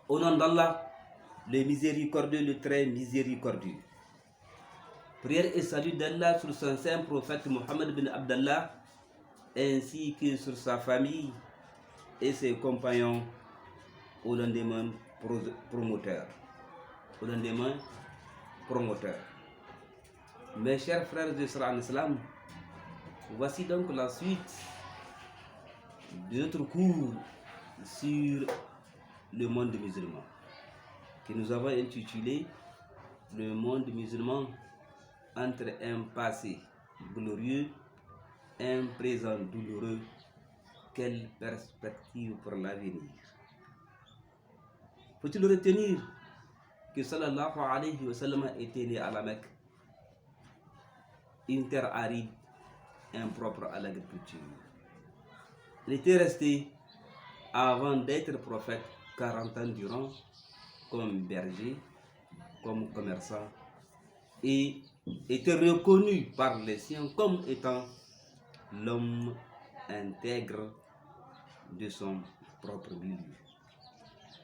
Au nom d'Allah, le miséricordieux, le très miséricordieux. Prière et salut d'Allah sur son saint prophète Mohammed bin Abdallah, ainsi que sur sa famille et ses compagnons au lendemain promoteur. Au lendemain promoteur. Mes chers frères et sœurs en islam, voici donc la suite de notre cours sur le monde musulman, que nous avons intitulé Le monde musulman entre un passé glorieux et un présent douloureux, quelle perspective pour l'avenir. Faut-il retenir que sallallahu alayhi wa sallam était né à la Mecque, une terre aride, impropre à l'agriculture. Il était resté, avant d'être prophète, 40 ans durant, comme berger, comme commerçant, et était reconnu par les siens comme étant l'homme intègre de son propre milieu.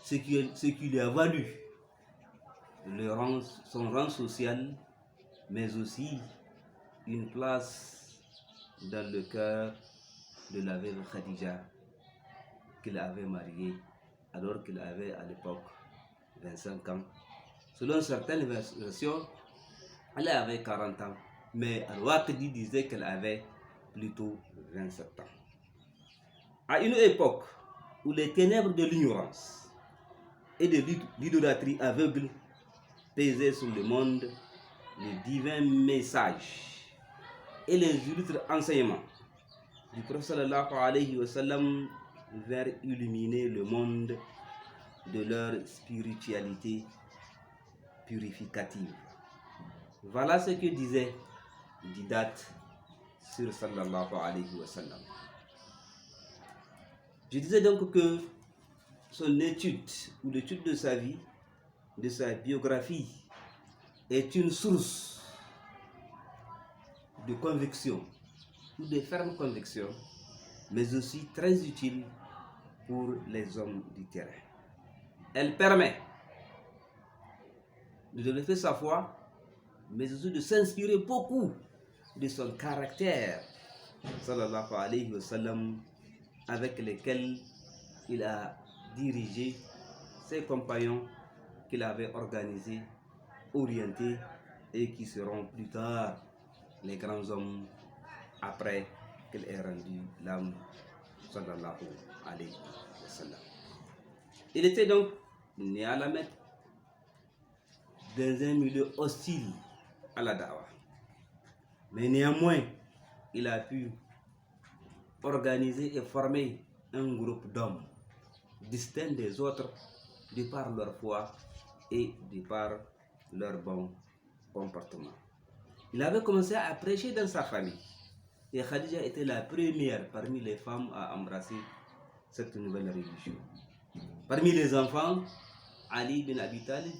Ce qui lui a valu son rang social, mais aussi une place dans le cœur de la veuve Khadija, qu'il avait mariée alors qu'il avait à l'époque 25 ans. Selon certaines versions, elle avait 40 ans, mais Al-Waqidi disait qu'elle avait plutôt 27 ans. À une époque où les ténèbres de l'ignorance et de l'idolâtrie aveugle pesaient sur le monde, le divin message et les illustres enseignements du prophète sallallahu alayhi wa sallam vers illuminer le monde de leur spiritualité purificative. Voilà ce que disait Didat sur sallallahu alayhi wa sallam. Je disais donc que son étude ou l'étude de sa vie, de sa biographie, est une source de conviction ou de ferme conviction, mais aussi très utile pour les hommes du terrain. Elle permet de développer sa foi, mais aussi de s'inspirer beaucoup de son caractère, sallallahu alayhi wa sallam, avec lesquels il a dirigé ses compagnons qu'il avait organisés, orientés et qui seront plus tard les grands hommes après qu'il ait rendu l'âme, sallallahu alayhi wa sallam. Il était donc né à la Mecque, dans un milieu hostile à la dawa. Mais néanmoins, il a pu organiser et former un groupe d'hommes distincts des autres de par leur foi et de par leur bon comportement. Il avait commencé à prêcher dans sa famille et Khadija était la première parmi les femmes à embrasser cette nouvelle religion. Parmi les enfants, Ali bin Abi Talib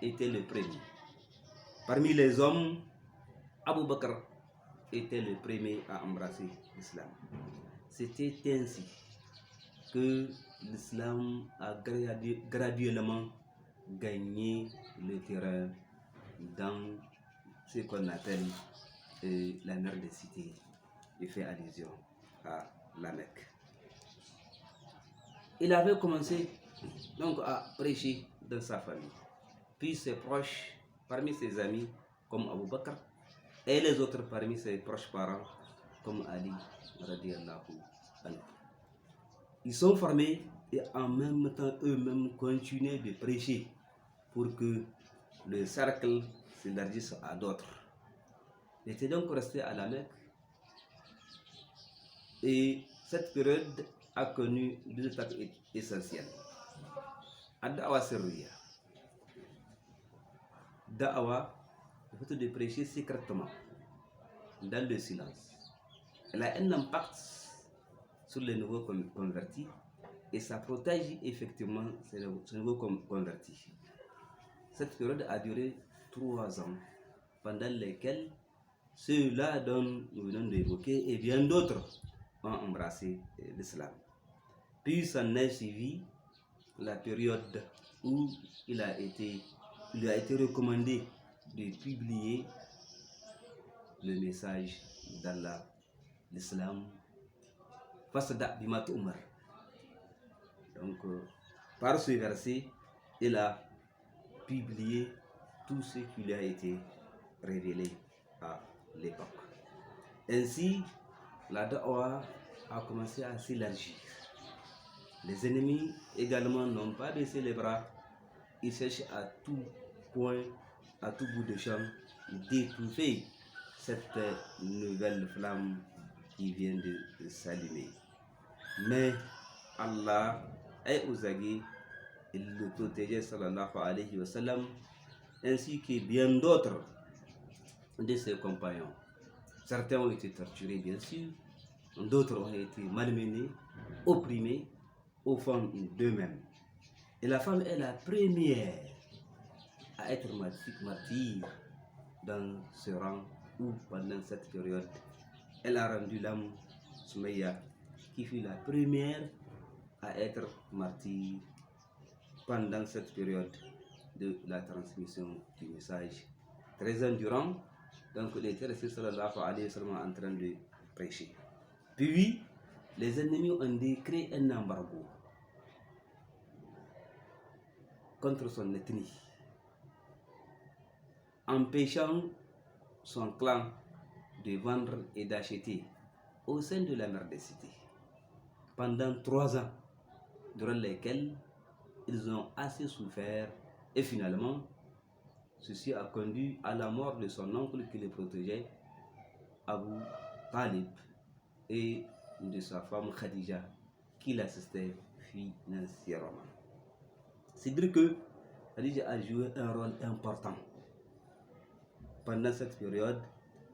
était le premier. Parmi les hommes, Abu Bakr était le premier à embrasser l'islam. C'était ainsi que l'islam a graduellement gagné le terrain dans ce qu'on appelle la mer des cités. Il fait allusion à la Mecque. Il avait commencé donc à prêcher dans sa famille, puis ses proches, parmi ses amis comme Abu Bakr, et les autres parmi ses proches parents comme Ali radiyallahu anhu. Ils sont formés et en même temps eux-mêmes continuent de prêcher pour que le cercle s'élargisse à d'autres. Ils étaient donc restés à la Mecque et cette période a connu deux étapes essentielles. Ad-Da'wa Sirriya. Da'wa, le fait de prêcher secrètement, dans le silence. Elle a un impact sur les nouveaux convertis et ça protège effectivement ces nouveaux convertis. Cette période a duré 3 ans, pendant lesquels ceux-là dont nous venons d'évoquer et bien d'autres ont embrassé l'islam. Puis s'en est suivi la période où il lui a été recommandé de publier le message d'Allah, l'islam, Fasda bima tu'mar. Donc, par ce verset, il a publié tout ce qui lui a été révélé à l'époque. Ainsi, la da'wah a commencé à s'élargir. Les ennemis également n'ont pas baissé les bras. Ils cherchent à tout point, à tout bout de champ, d'étouffer cette nouvelle flamme qui vient de s'allumer. Mais Allah est aux aguets, il le protégeait sallallahu alayhi wa sallam, ainsi que bien d'autres de ses compagnons. Certains ont été torturés, bien sûr, d'autres ont été malmenés, opprimés au fond d'eux-mêmes. Et la femme est la première à être martyre dans ce rang où, pendant cette période, elle a rendu l'âme Soumaïa, qui fut la première à être martyre pendant cette période de la transmission du message. 13 ans durant, donc il était resté sallallahu alayhi wa sallam en train de prêcher. Puis, les ennemis ont décrété un embargo contre son ethnie, empêchant son clan de vendre et d'acheter au sein de la merdicité pendant 3 ans, durant lesquels ils ont assez souffert, et finalement, ceci a conduit à la mort de son oncle qui le protégeait, Abu Talib, et de sa femme Khadija qui l'assistait financièrement. C'est dire que Khadija a joué un rôle important pendant cette période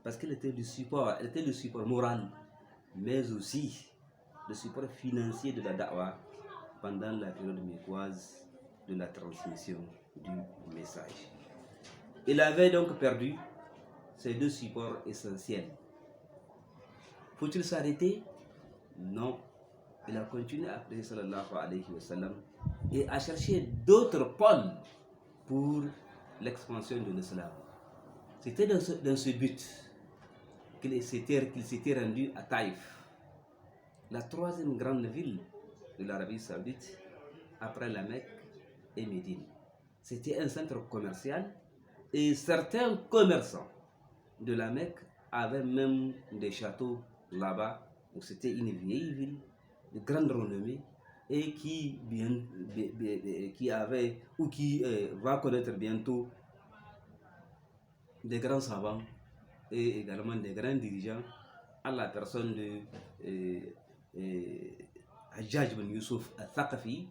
parce qu'elle était du support, elle était le support moral, mais aussi le support financier de la da'wah pendant la période mécoise de la transmission du message. Il avait donc perdu ces deux supports essentiels. Faut-il s'arrêter? Non. Il a continué à prier sallallahu alayhi wa sallam et à chercher d'autres pôles pour l'expansion de l'islam. C'était dans ce but qu'il s'était rendu à Taïf, la troisième grande ville de l'Arabie Saoudite après la Mecque et Médine. C'était un centre commercial et certains commerçants de la Mecque avaient même des châteaux là-bas. Donc c'était une vieille ville de grande renommée et qui va connaître bientôt des grands savants et également des grands dirigeants à la personne de Hajjaj bin Yusuf al-Thaqafi,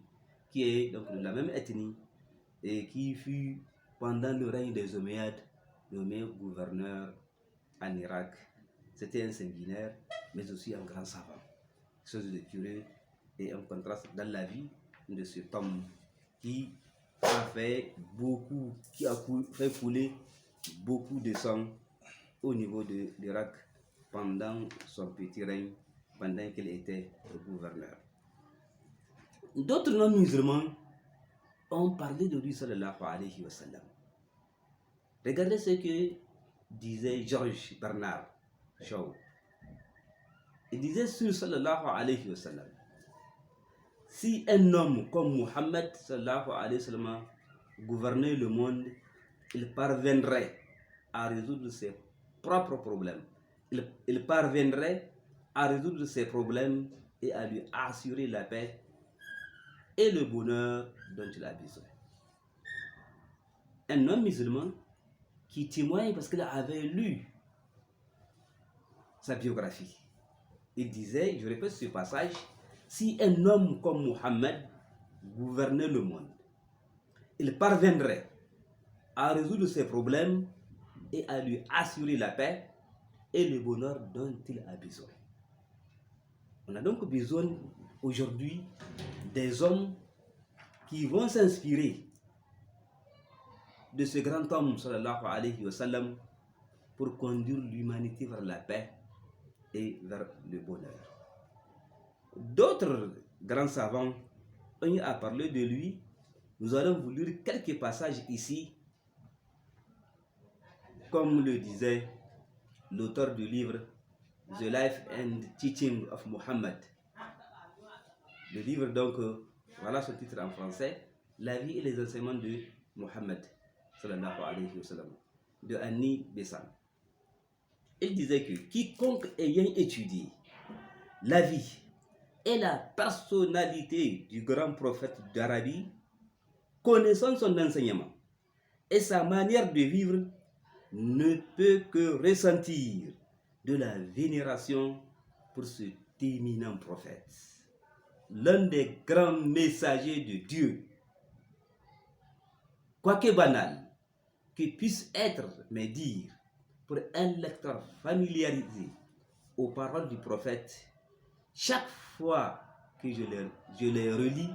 qui est donc de la même ethnie et qui fut pendant le règne des Omeyyades nommé gouverneur en Irak. C'était un sanguinaire mais aussi un grand savant, chose de curieux et un contraste dans la vie de cet homme qui a fait fait couler beaucoup de sang au niveau de l'Irak pendant son petit règne, pendant qu'il était gouverneur. D'autres non-musulmans ont parlé de lui sallallahu alayhi wa sallam. Regardez ce que disait George Bernard Shaw. Il disait sur sallallahu alayhi wa sallam: si un homme comme Muhammad sallallahu alayhi wa sallam gouvernait le monde, il parviendrait à résoudre ses propres problèmes. Il parviendrait à résoudre ses problèmes et à lui assurer la paix et le bonheur dont il a besoin. Un homme musulman qui témoigne parce qu'il avait lu sa biographie. Il disait, je répète ce passage: si un homme comme Muhammad gouvernait le monde, il parviendrait à résoudre ses problèmes et à lui assurer la paix et le bonheur dont il a besoin. On a donc besoin aujourd'hui des hommes qui vont s'inspirer de ce grand homme sallallahu alayhi wa sallam pour conduire l'humanité vers la paix et vers le bonheur. D'autres grands savants on y a parlé de lui, nous allons vous lire quelques passages ici, comme le disait l'auteur du livre The Life and Teaching of Muhammad. Le livre, donc, voilà son titre en français, La vie et les enseignements de Muhammad, sallallahu alayhi wa sallam, de Annie Besant. Il disait que quiconque ayant étudié la vie et la personnalité du grand prophète d'Arabie, connaissant son enseignement et sa manière de vivre, ne peut que ressentir de la vénération pour cet éminent prophète, l'un des grands messagers de Dieu. Quoique banal que puisse être mes dires, pour un lecteur familiarisé aux paroles du prophète, chaque fois que je les relis,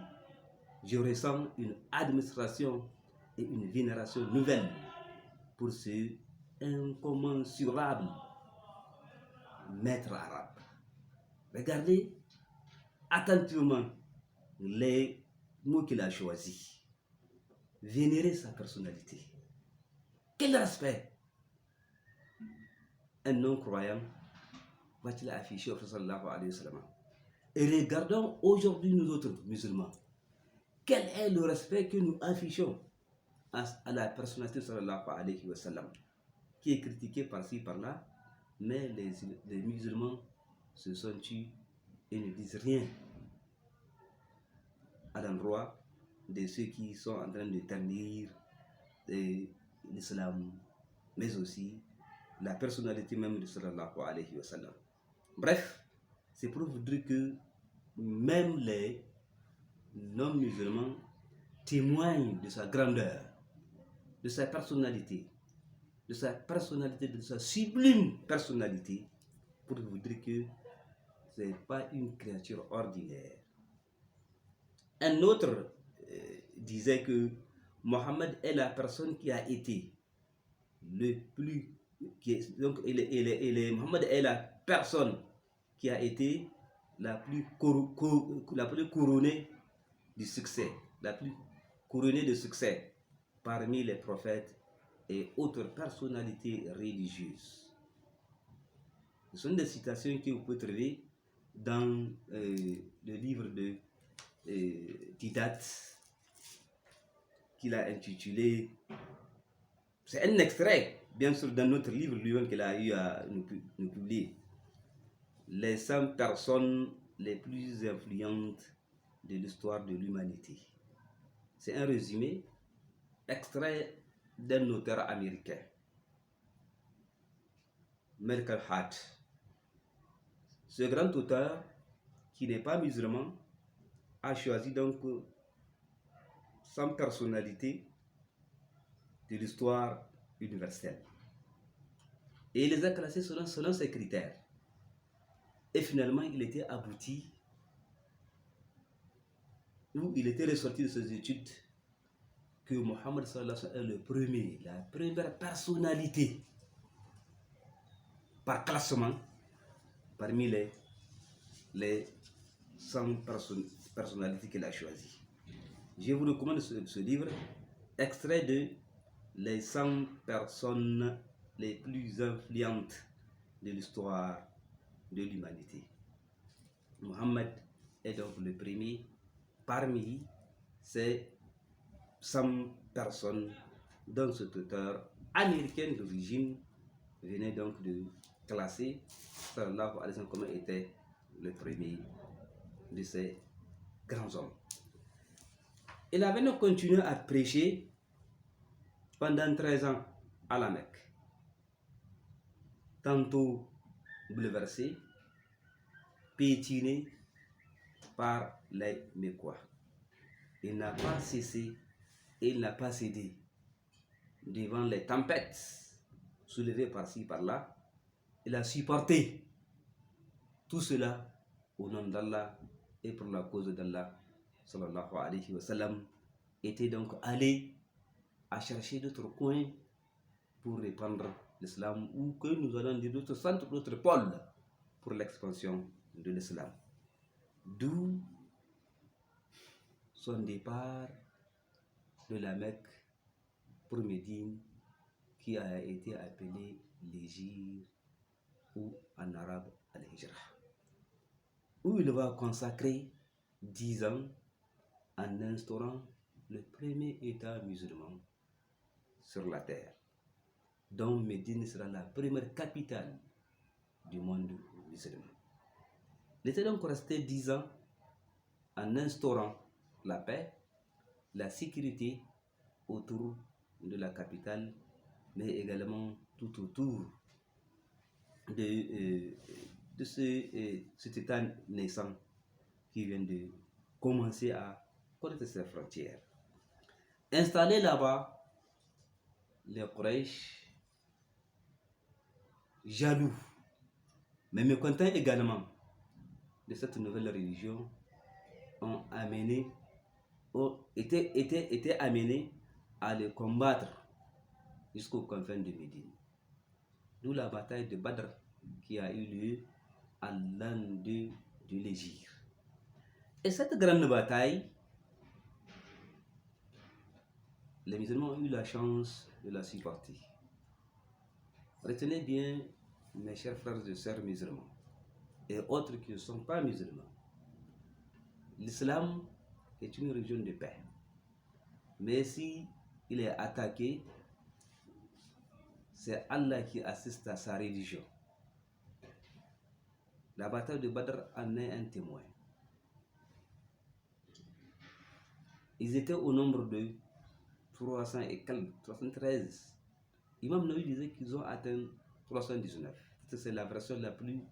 je ressens une admiration et une vénération nouvelle pour ce incommensurable maître arabe. Regardez attentivement les mots qu'il a choisis. Vénérer sa personnalité. Quel respect un non-croyant va-t-il afficher au prophète sallallahu alayhi wa sallam? Et regardons aujourd'hui nous autres musulmans. Quel est le respect que nous affichons à la personnalité sallallahu alayhi wa sallam, qui est critiquée par-ci par-là, mais les musulmans se sont tués et ne disent rien à l'endroit de ceux qui sont en train de ternir l'islam, mais aussi la personnalité même de sallallahu alayhi wa sallam. Bref, c'est pour vous dire que même les non-musulmans témoignent de sa grandeur, de sa personnalité, de sa sublime personnalité, pour vous dire que ce n'est pas une créature ordinaire. Un autre disait que Mohammed est la personne qui a été le plus... Mohammed est la personne qui a été la plus couronnée du succès, la plus couronnée de succès parmi les prophètes et autres personnalités religieuses. Ce sont des citations que vous pouvez trouver dans le livre de Didat, qu'il a intitulé, c'est un extrait, bien sûr, dans notre livre lui-même qu'il a eu à nous publier, les 100 personnes les plus influentes de l'histoire de l'humanité. C'est un résumé extrait d'un auteur américain, Malcolm Hart. Ce grand auteur, qui n'est pas musulman, a choisi donc 100 personnalités de l'histoire universelle. Et il les a classées selon ses critères. Et finalement, il était abouti, où il était ressorti de ses études, que Mohammed sallallahu alayhi wa sallam est la première personnalité par classement parmi les 100 personnalités qu'il a choisies. Je vous recommande ce livre, extrait de Les 100 personnes les plus influentes de l'histoire de l'humanité. Mohammed est donc le premier parmi ces 100 personnes dont cet auteur américain d'origine venait donc de classer sallallahu alayhi wa sallam comme était le premier de ces grands hommes. Il avait donc continué à prêcher pendant 13 ans à la Mecque. Tantôt bouleversé, piétiné par les Mécois. Il n'a pas cessé, il n'a pas cédé devant les tempêtes soulevées par-ci, par-là. Il a supporté tout cela au nom d'Allah et pour la cause d'Allah, sallallahu alayhi wa sallam, était donc allé à chercher d'autres coins pour répandre l'islam, ou que nous allons dire d'autres centres, d'autres pôles pour l'expansion de l'islam. D'où son départ de la Mecque pour Médine, qui a été appelé l'Hégire ou en arabe Al-Hijra, où il va consacrer 10 ans en instaurant le premier État musulman sur la terre, dont Médine sera la première capitale du monde musulman. Il était donc resté 10 ans en instaurant la paix, la sécurité autour de la capitale, mais également tout autour de cet État naissant qui vient de commencer à connaître ses frontières. Installés là-bas, les Quraysh, jaloux, mais mécontents également de cette nouvelle religion, étaient amenés à les combattre jusqu'aux confins de Médine. D'où la bataille de Badr qui a eu lieu à l'an 2 de l'Hégire. Et cette grande bataille, les musulmans ont eu la chance de la supporter. Retenez bien, mes chers frères et sœurs musulmans, et autres qui ne sont pas musulmans, l'islam est une religion de paix. Mais si il est attaqué, c'est Allah qui assiste à sa religion. La bataille de Badr en est un témoin. Ils étaient au nombre de 313. Imam Nawawi disait qu'ils ont atteint 319. C'est la version la plus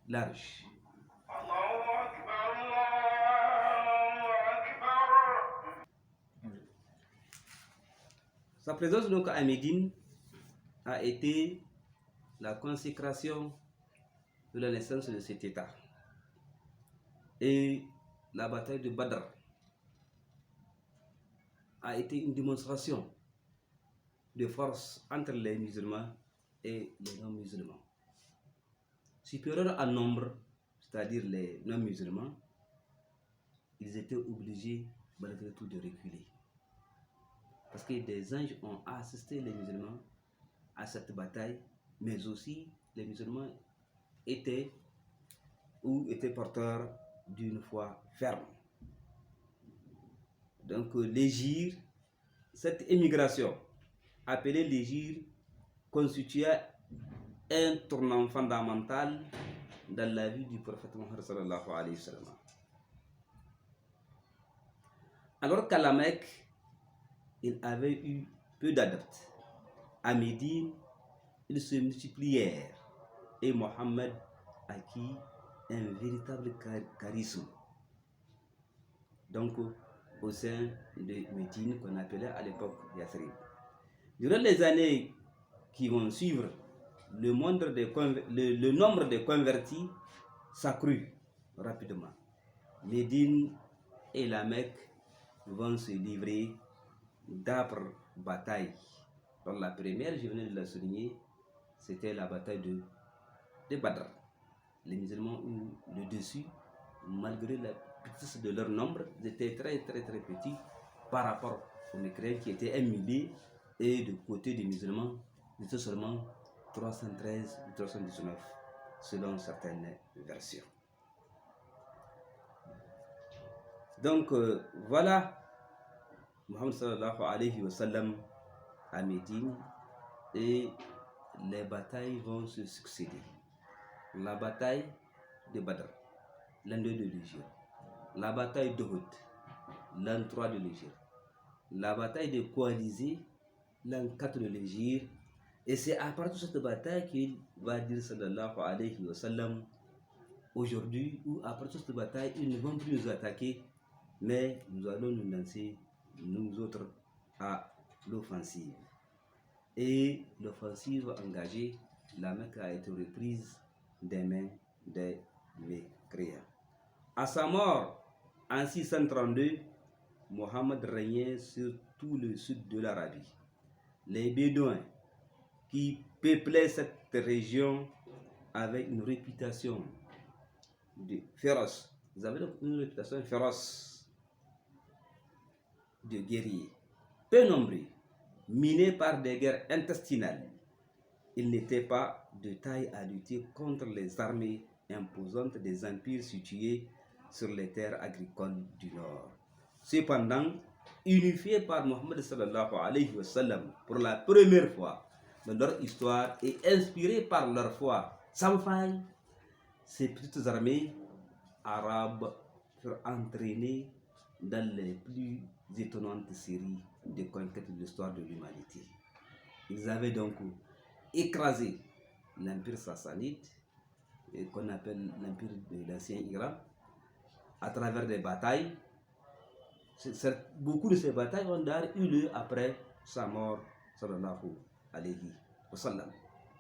large. Sa présence donc à Médine a été la consécration de la naissance de cet État. Et la bataille de Badr a été une démonstration de force entre les musulmans et les non-musulmans. Supérieurs en nombre, c'est-à-dire les non-musulmans, ils étaient obligés malgré tout de reculer. Parce que des anges ont assisté les musulmans à cette bataille, mais aussi les musulmans étaient porteurs d'une foi ferme. Donc l'Hégire, cette émigration appelée l'Hégire, constituait un tournant fondamental dans la vie du prophète Mohammed sallallahu alayhi wa sallam. Alors qu'à la Mecque, il avait eu peu d'adeptes. À Médine, ils se multiplièrent et Mohammed acquit un véritable charisme. Donc, au sein de Médine, qu'on appelait à l'époque Yathrib. Durant les années qui vont suivre, le nombre de convertis s'accrut rapidement. Médine et la Mecque vont se livrer d'âpres batailles. Donc la première, je venais de la souligner, c'était la bataille de Badr. Les musulmans ont le dessus, malgré la petitesse de leur nombre, ils étaient très petits par rapport aux mécréants qui étaient 1 millier, et du côté des musulmans, ils étaient seulement 313 ou 319 selon certaines versions. Donc voilà Muhammad sallallahu alayhi wa sallam à Médine, et les batailles vont se succéder. La bataille de Badr, l'an 2 de l'Hégire, la bataille d'Uhud, l'an 3 de l'Hégire, la bataille de Coalisés, l'an 4 de l'Hégire, et c'est à partir de cette bataille qu'il va dire sallallahu alayhi wa sallam, aujourd'hui, ou à partir de cette bataille, ils ne vont plus nous attaquer, mais nous allons nous lancer, nous autres, à l'offensive. Et l'offensive engagée, la Mecque a été reprise des mains des mécréants. À sa mort, en 632, Mohammed régnait sur tout le sud de l'Arabie. Les Bédouins qui peuplaient cette région avaient une réputation féroce. Ils avaient donc une réputation féroce. de guerriers, peu nombreux, minés par des guerres intestinales. Ils n'étaient pas de taille à lutter contre les armées imposantes des empires situés sur les terres agricoles du Nord. Cependant, unifiés par Mohammed sallallahu alayhi wa sallam pour la première fois dans leur histoire et inspirés par leur foi sans faille, ces petites armées arabes furent entraînées dans les plus étonnantes séries de conquêtes de l'histoire de l'humanité. Ils avaient donc écrasé l'empire sassanide, qu'on appelle l'empire de l'ancien Iran, à travers des batailles. Beaucoup de ces batailles ont d'ailleurs eu lieu après sa mort, sallallahu alayhi wa sallam.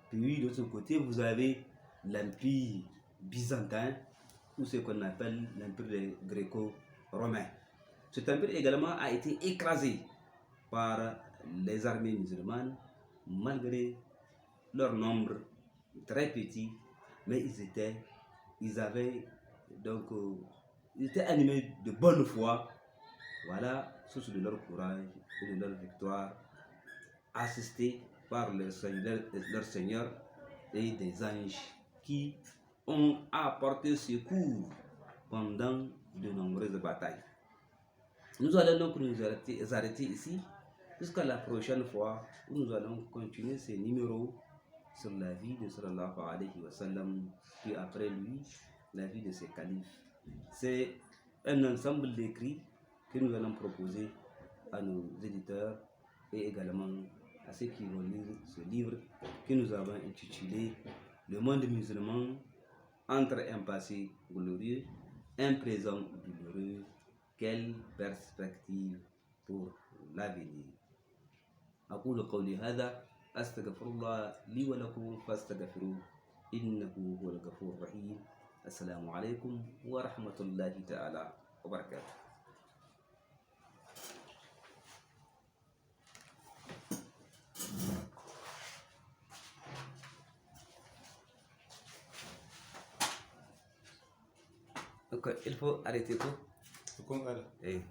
Puis de l'autre côté, vous avez l'empire byzantin, ou ce qu'on appelle l'empire gréco-romain. Cet empire également a été écrasé par les armées musulmanes, malgré leur nombre très petit, mais ils étaient animés de bonne foi, voilà, source de leur courage et de leur victoire, assistés par leur Seigneur et des anges qui ont apporté secours pendant de nombreuses batailles. Nous allons donc nous arrêter ici jusqu'à la prochaine fois où nous allons continuer ces numéros sur la vie de sallallahu alayhi wa sallam, puis après lui, la vie de ses califes. C'est un ensemble d'écrits que nous allons proposer à nos éditeurs et également à ceux qui vont lire ce livre que nous avons intitulé Le monde musulman entre un passé glorieux, un présent douloureux, quelle perspective pour l'avenir. أقول قولي هذا أستغفر الله لي ولكم فاستغفروه إنه هو الغفور الرحيم. السلام عليكم ورحمة الله تعالى وبركاته. Donc il faut arrêter tout. Faut qu'on arrête.